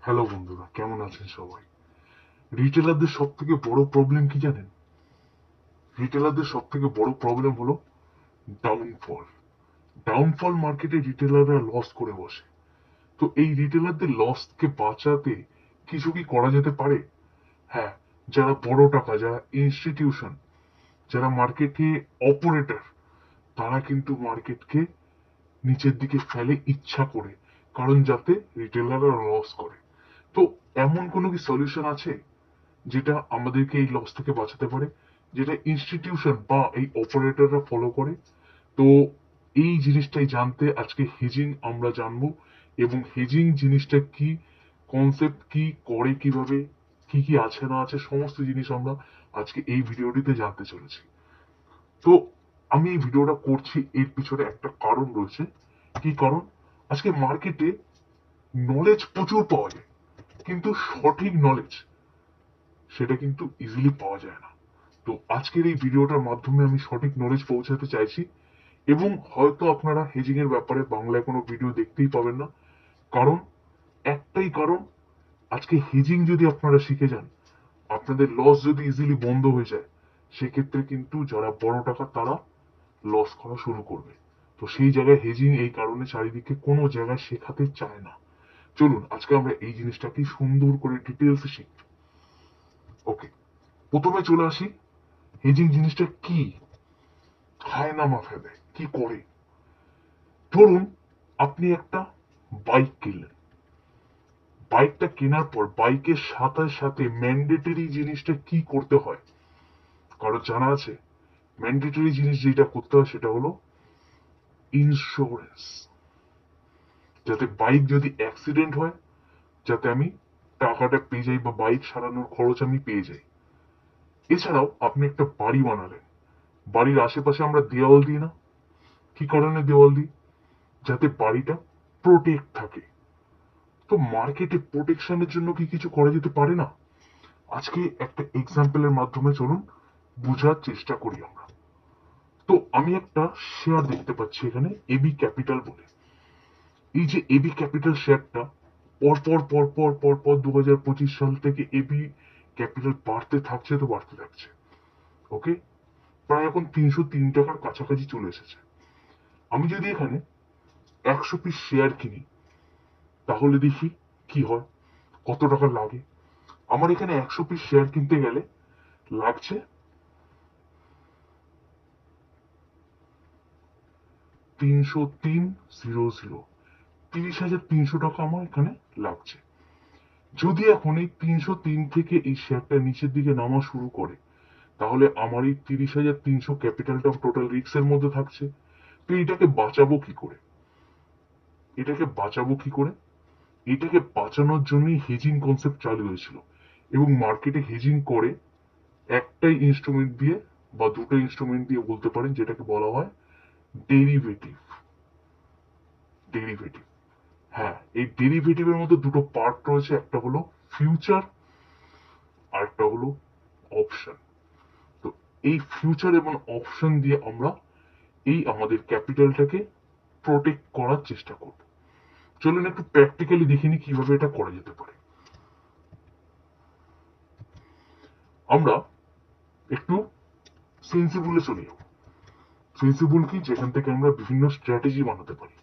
Hello বন্ধুরা, কেমন আছেন সবাই? রিটেলারদের সব থেকে বড় প্রবলেম কি জানেন? রিটেলারদের সব থেকে বড় প্রবলেম হলো ডাউনফল। ডাউনফল মার্কেটে রিটেলাররা লস করে বসে। তো এই রিটেলারদের লসকে বাঁচাতে কিছু কি করা যেতে পারে? হ্যাঁ, যারা বড় টাকা, যারা ইনস্টিটিউশন, যারা মার্কেটে অপারেটর, তারা কিন্তু মার্কেটকে নিচের দিকে ফেলে ইচ্ছা করে, কারণ যাতে রিটেলাররা লস করে। তো এমন কোনো কি সলিউশন আছে যেটা আমাদেরকে এই লস থেকে বাঁচাতে পারে, যেটা ইনস্টিটিউশন বা এই অপারেটররা ফলো করে? তো এই জিনিসটাই জানতে আজকে হেজিং আমরা জানবো, এবং হেজিং জিনিসটা কি, কনসেপ্ট কি, করে কিভাবে, কি কি আছে না আছে, সমস্ত জিনিস আমরা আজকে এই ভিডিওটিতে জানতে চলেছি। তো আমি এই ভিডিওটা করছি, এর পিছনে একটা কারণ রয়েছে। কি কারণ? আজকে মার্কেটে নলেজ প্রচুর পাওয়া যায়, কিন্তু সঠিক নলেজ সেটা কিন্তু ইজিলি পাওয়া যায় না। তো আজকের এই ভিডিওটার মাধ্যমে আমি সঠিক নলেজ পৌঁছাতে চাইছি, এবং হয়তো আপনারা হেজিং এর ব্যাপারে বাংলায় কোনো ভিডিও দেখতেই পাবেন না। কারণ, একটাই কারণ, আজকে হেজিং যদি আপনারা শিখে যান, আপনাদের লস যদি ইজিলি বন্ধ হয়ে যায়, সেক্ষেত্রে কিন্তু যারা বড় টাকা তারা লস করা শুরু করবে। তো সেই জায়গায় হেজিং এই কারণে চারিদিকে কোনো জায়গায় শেখাতে চায় না। চলুন আজকে আমরা এই জিনিসটাকে সুন্দর করে ডিটেলসে শিখি। ওকে, প্রথমে চলে আসি, হেজিং জিনিসটা কি, খায় না মাথায় দেয়, কি করে। ধরুন আপনি একটা বাইক কিনলেন। বাইকটা কেনার পর বাইকের সাথে সাথে ম্যান্ডেটরি জিনিসটা কি করতে হয় কারো জানা আছে? ম্যান্ডেটরি জিনিস যেটা করতে হয় সেটা হলো ইন্স্যুরেন্স। যাতে বাইক যদি অ্যাক্সিডেন্ট হয়, যাতে আমি টাকাটা পেয়ে যাই, বা বাইক সারানোর খরচ আমি পেয়ে যাই। এছাড়াও আপনি একটা বাড়ি বানালেন, বাড়ির আশেপাশে আমরা দেওয়াল দিই না? কি কারণে দেওয়াল দিই? যাতে বাড়িটা প্রোটেক্ট থাকে। তো মার্কেটে প্রোটেকশনের জন্য কি কিছু করা যেতে পারে না? আজকে একটা এক্সাম্পলের মাধ্যমে চলুন বোঝার চেষ্টা করি আমরা। তো আমি একটা শেয়ার দেখতে পাচ্ছি এখানে, এবি ক্যাপিটাল বলে। এই যে এবি ক্যাপিটাল শেয়ারটা, পরপর পরপর পরপর 2025 সাল থেকে এবি ক্যাপিটাল বাড়তে থাকছে, তো বাড়তে থাকছে। ওকে, প্রায় এখন 303 টাকার কাছাকাছি চলে এসেছে। আমি যদি এখানে 100 পিস শেয়ার কিনি, তাহলে দেখি কি হয়, কত টাকা লাগে। আমার এখানে 100 পিস শেয়ার কিনতে গেলে লাগছে 303,000, 30,300 টাকা আমার এখানে লাগছে। যদি এখন এই 303 থেকে এই শেয়ারটা নিচের দিকে নামা শুরু করে, তাহলে আমার এই 30,300 ক্যাপিটালটা টোটাল রিস্কের মধ্যে থাকছে। তো এটাকে বাঁচাবো কি করে? এটাকে বাঁচাবো কি করে? এটাকে বাঁচানোর জন্যই হেজিং কনসেপ্ট চালু হয়েছিল, এবং মার্কেটে হেজিং করে একটাই ইনস্ট্রুমেন্ট দিয়ে, বা দুটো ইনস্ট্রুমেন্ট দিয়ে বলতে পারেন, যেটাকে বলা হয় ডেরিভেটিভ। ডেরিভেটিভ, হ্যাঁ, এই ডেরিভেটিভের মধ্যে দুটো পার্ট রয়েছে, একটা হলো ফিউচার, আর একটা হলো অপশন। তো এই ফিউচার এবং অপশন দিয়ে আমরা এই আমাদের ক্যাপিটালটাকে প্রোটেক্ট করার চেষ্টা করব। চলুন একটু প্র্যাকটিক্যালি দেখিনি কিভাবে এটা করা যেতে পারে। আমরা একটু সেন্সিবলে চলে যাব। সেন্সিবল কি, যেখান থেকে আমরা বিভিন্ন স্ট্র্যাটেজি বানাতে পারি।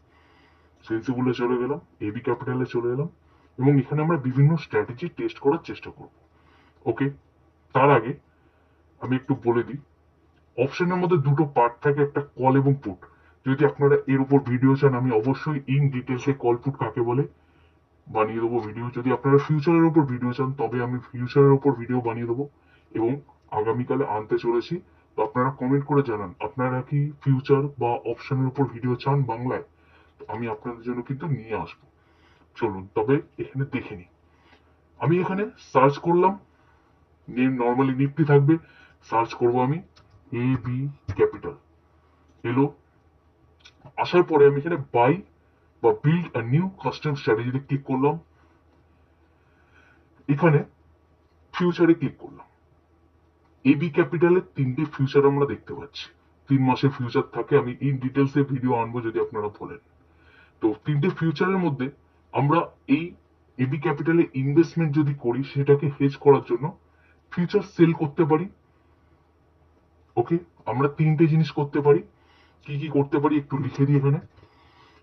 সেন্সিবলে চলে গেলাম, এবি ক্যাপিটালে চলে এলাম, এবং এখানে আমরা বিভিন্ন স্ট্র্যাটেজি টেস্ট করার চেষ্টা করব। ওকে, তার আগে আমি একটু বলে দিই, অপশনের মধ্যে দুটো পার্ট থাকে, একটা কল এবং পুট। যদি আপনারা এর উপর ভিডিও চান, আমি অবশ্যই ইন ডিটেলসে কল পুট কাকে বলে বানিয়ে দেবো ভিডিও। যদি আপনারা ফিউচারের উপর ভিডিও চান, তবে আমি ফিউচারের উপর ভিডিও বানিয়ে দেবো, এবং আগামীকালে আনতে চলেছি। তো আপনারা কমেন্ট করে জানান আপনারা কি ফিউচার বা অপশনের উপর ভিডিও চান বাংলায়। তো আমি আপনাদের জন্য কিন্তু নিয়ে আসবো। চলুন তবে এখানে দেখে নিই। আমি এখানে সার্চ করলাম, নর্মালি নিফটি থাকবে, সার্চ করব আমি এ বি ক্যাপিটাল। এলো, আসার পরে আমি এখানে বাই বা বিল্ড আ নিউ কাস্টম স্ট্র্যাটেজিতে ক্লিক করলাম। এখানে ফিউচারে ক্লিক করলাম। এবি ক্যাপিটালের তিনটে ফিউচার আমরা দেখতে পাচ্ছি। 3 মাসের ফিউচার থাকে, আমি ইন ডিটেলসে ভিডিও আনবো যদি আপনারা বলেন। তো তিনটে ফিউচারের মধ্যে আমরা এই এবি ক্যাপিটালে ইনভেস্টমেন্ট যদি করি সেটাকে হেজ করার জন্য ফিউচার সেল করতে পারি। ওকে, আমরা তিনটে জিনিস করতে পারি। কি কি করতে পারি একটু লিখে দিই এখানে।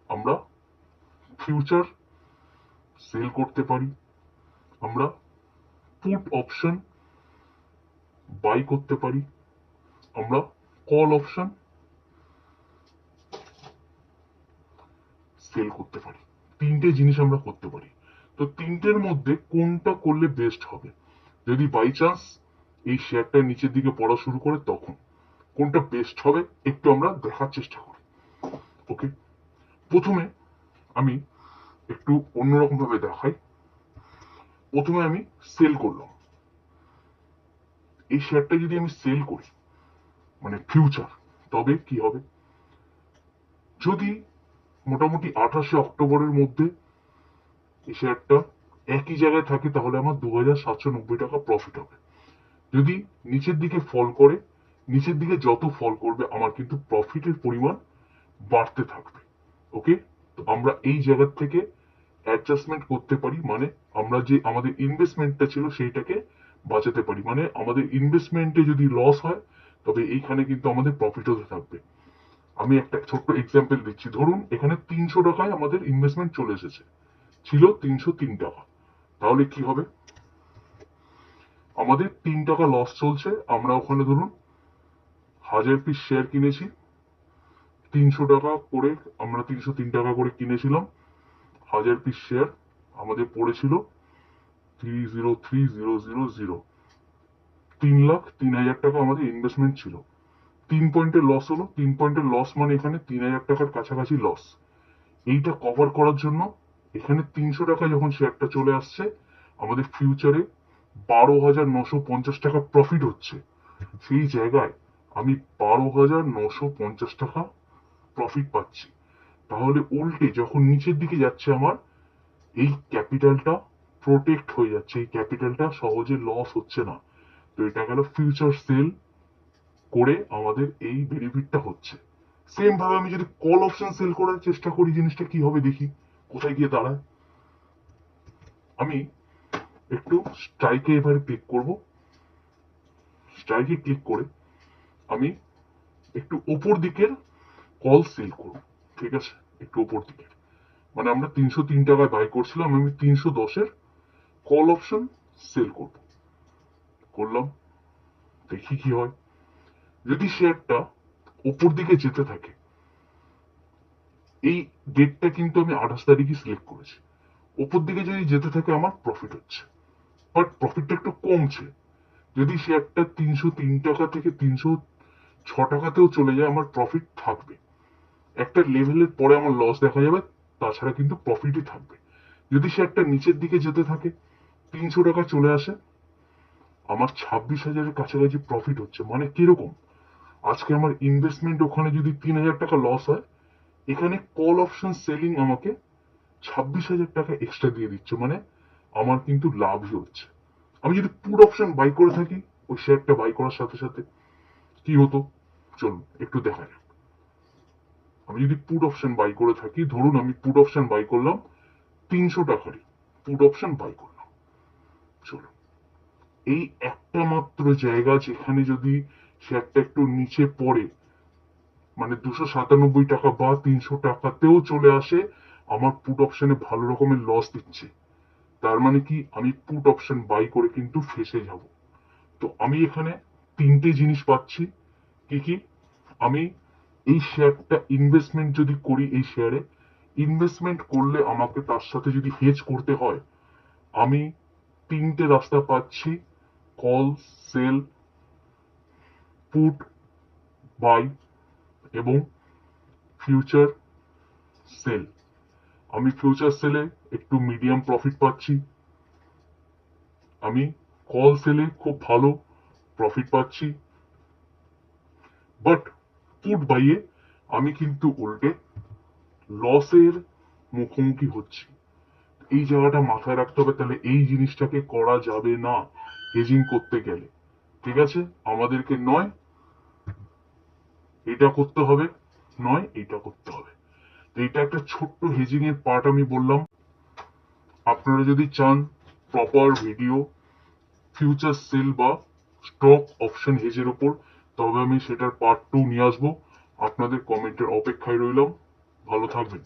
আমরা ফিউচার সেল করতে পারি, আমরা পুট অপশন বাই করতে পারি, আমরা কল অপশন সেল করতে পারি। তিনটে জিনিস আমরা করতে পারি। তো তিনটের মধ্যে কোনটা করলে বেস্ট হবে, যদি বাই চান্স এই শেয়ারটা নিচের দিকে পড়া শুরু করে তখন কোনটা বেস্ট হবে একটু আমরা দেখার চেষ্টা করি। ওকে, প্রথমে আমি একটু অন্যরকম ভাবে দেখাই। প্রথমে আমি সেল করলাম। এই শেয়ারটা যদি আমি সেল করি মানে ফিউচার, তবে কি হবে, যদি মোটামুটি 28শে অক্টোবরের মধ্যে এই শেয়ারটা একই জায়গায় থাকে তাহলে আমার 2790 টাকা প্রফিট হবে। যদি নিচের দিকে ফল করে, নিচের দিকে যত ফল করবে আমার কিন্তু প্রফিটের পরিমাণ বাড়তে থাকবে। ওকে, তো আমরা এই জায়গা থেকে অ্যাডজাস্টমেন্ট করতে পারি, মানে আমরা যে আমাদের ইনভেস্টমেন্টটা ছিল সেইটাকে বাঁচাতে পারি। মানে আমাদের ইনভেস্টমেন্টে যদি লস হয় তবে এইখানে কিন্তু আমাদের প্রফিট হতে থাকবে। আমি একটা ছোট্ট এক্সাম্পল দিচ্ছি। ধরুন এখানে 300 টাকায় আমাদের ইনভেস্টমেন্ট চলে এসেছে, ছিল 303 টাকা, তাহলে কি হবে, আমাদের 3 টাকা লস চলছে। আমরা ওখানে ধরুন 1000 পিস শেয়ার কিনেছি, 300 টাকা করে, আমরা 303 টাকা করে কিনেছিলাম। 1000 পিস শেয়ার আমাদের পড়েছিল 303,000, 3,03,000 টাকা আমাদের ইনভেস্টমেন্ট ছিল। 3 পয়েন্টের লস হলো, 3 পয়েন্টের লস মানে এখানে 3000 টাকার কাছাকাছি লস। এইটা কভার করার জন্য এখানে 300 টাকা যখন শেয়ারটা চলে আসছে, আমাদের ফিউচারে 12,950 টাকা প্রফিট হচ্ছে। সেই জায়গায় আমি 12,950 টাকা প্রফিট পাচ্ছি। তাহলে উল্টে যখন নিচের দিকে যাচ্ছে আমার এই ক্যাপিটালটা প্রোটেক্ট হয়ে যাচ্ছে, এই ক্যাপিটালটা সহজে লস হচ্ছে না। তো এটা গেল ফিউচার সেল করে আমাদের এই বেনিফিটটা হচ্ছে। সেম ভাবে আমি যদি কল অপশন সেল করার চেষ্টা করি জিনিসটা কি হবে দেখি কোথায় গিয়ে দাঁড়ায়। আমি একটু স্ট্রাইকে এবারে ক্লিক করব। স্ট্রাইকে ক্লিক করে আমি একটু উপর দিকের কল সেল করব। ঠিক আছে, একটু উপর দিকের, মানে আমরা 303 টাকায় বাই করছিলাম, আমি 310-এর কল অপশন সেল করব। করলাম, দেখি কি হয়। যদি শেয়ারটা উপর দিকে যেতে থাকে, এই ডেটটা কিন্তু আমি 28 তারিখই সিলেক্ট করেছি, উপর দিকে যদি যেতে থাকে আমার প্রফিট হচ্ছে, বাট প্রফিটটা একটু কমছে। যদি শেয়ারটা 303 টাকা থেকে 306 টাকাতেও চলে যায় আমার প্রফিট থাকবে। একটা লেভেলের পরে আমার লস দেখা যাবে, তাছাড়া কিন্তু প্রফিটই থাকবে। যদি শেয়ারটা নিচের দিকে যেতে থাকে, 300 টাকা চলে আসে, আমার 26,000-এর কাছাকাছি প্রফিট হচ্ছে। মানে কিরকম, আজকে আমার ইনভেস্টমেন্ট ওখানে যদি 3,000 টাকা লস হয়, এখানে কল অপশন সেলিং আমাকে 26,000 টাকা এক্সট্রা দিয়ে দিচ্ছে, মানে আমার কিন্তু লাভই হচ্ছে। আমি যদি পুট অপশন বাই করে থাকি, ওই শেয়ারটা বাই করার সাথে সাথে কি হতো চলুন একটু দেখা যাক। আমি যদি পুট অপশন বাই করে থাকি, ধরুন আমি পুট অপশন বাই করলাম 300 টাকারই পুট অপশন বাই করলাম। চলুন, এই একটা মাত্র জায়গা যেখানে যদি শেয়ারটা একটু নিচে পড়ে, মানে 297 টাকা বা 300 টাকাতেও চলে আসে, আমার পুট অপশনে ভালো রকমের লস দিচ্ছে। তার মানে কি, আমি পুট অপশন বাই করে কিন্তু ফেসে যাব। তো আমি এখানে তিনটে জিনিস পাচ্ছি। কি কি, আমি এই শেয়ারটা ইনভেস্টমেন্ট যদি করি, এই শেয়ারে ইনভেস্টমেন্ট করলে আমাকে তার সাথে যদি হেজ করতে হয়, আমি তিনটে রাস্তা পাচ্ছি, কল, সেল, পুট, বাই এবং ফিউচার সেল। আমি ফিউচার সেলে একটু মিডিয়াম প্রফিট পাচ্ছি, আমি কল সেলে খুব ভালো প্রফিট পাচ্ছি, বাট পুট বাইয়ে আমি কিন্তু উল্টে লসের মুখোমুখি হচ্ছি। এই জায়গাটা মাথায় রাখতে হবে, তাহলে এই জিনিসটাকে করা যাবে না হেজিং করতে গেলে। ঠিক আছে, আমাদেরকে নয় এটা করতে হবে, নয় এটা করতে হবে। তো এটা একটা ছোট্ট হেজিং এর পার্ট আমি বললাম। আপনারা যদি চান প্রপার ভিডিও ফিউচার সেল বা স্টক অপশন হেজের উপর, তবে আমি সেটার পার্ট 2 নিয়ে আসবো। আপনাদের কমেন্টের অপেক্ষায় রইলাম। ভালো থাকবেন।